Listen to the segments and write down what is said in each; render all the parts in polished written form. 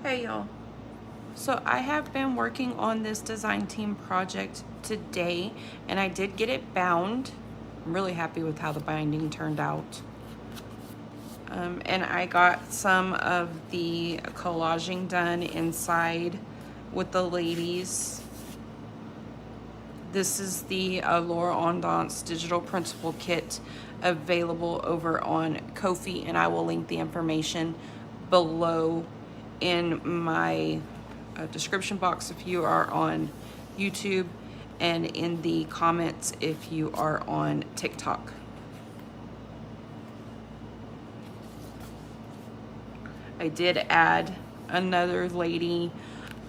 Hey y'all. So I have been working on this design team project today and I did get it bound. I'm really happy with how the binding turned out. And I got some of the collaging done inside with the ladies. This is the Laura Ondance digital principal kit available over on Ko-fi, and I will link the information below in my description box if you are on YouTube, and in the comments if you are on TikTok. I did add another lady.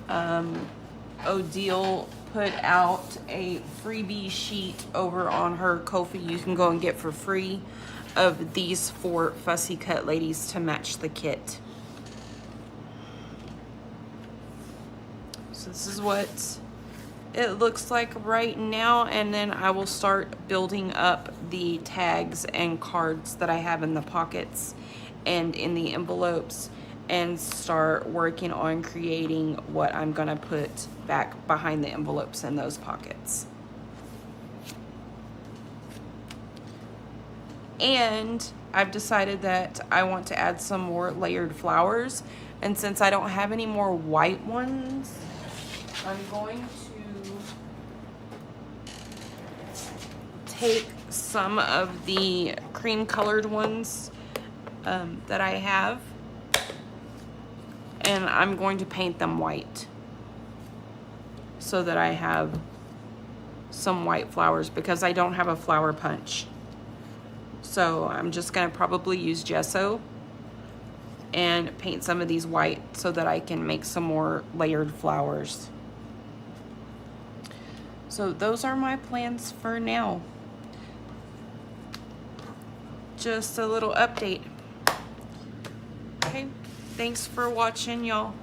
Odile put out a freebie sheet over on her Ko-fi you can go and get for free of these 4 fussy cut ladies to match the kit. So this is what it looks like right now, and then I will start building up the tags and cards that I have in the pockets and in the envelopes, and start working on creating what I'm gonna put back behind the envelopes in those pockets. And I've decided that I want to add some more layered flowers, and since I don't have any more white ones, I'm going to take some of the cream colored ones that I have, and I'm going to paint them white so that I have some white flowers, because I don't have a flower punch. So I'm just gonna probably use gesso and paint some of these white so that I can make some more layered flowers. So those are my plans for now. Just a little update. Okay, thanks for watching, y'all.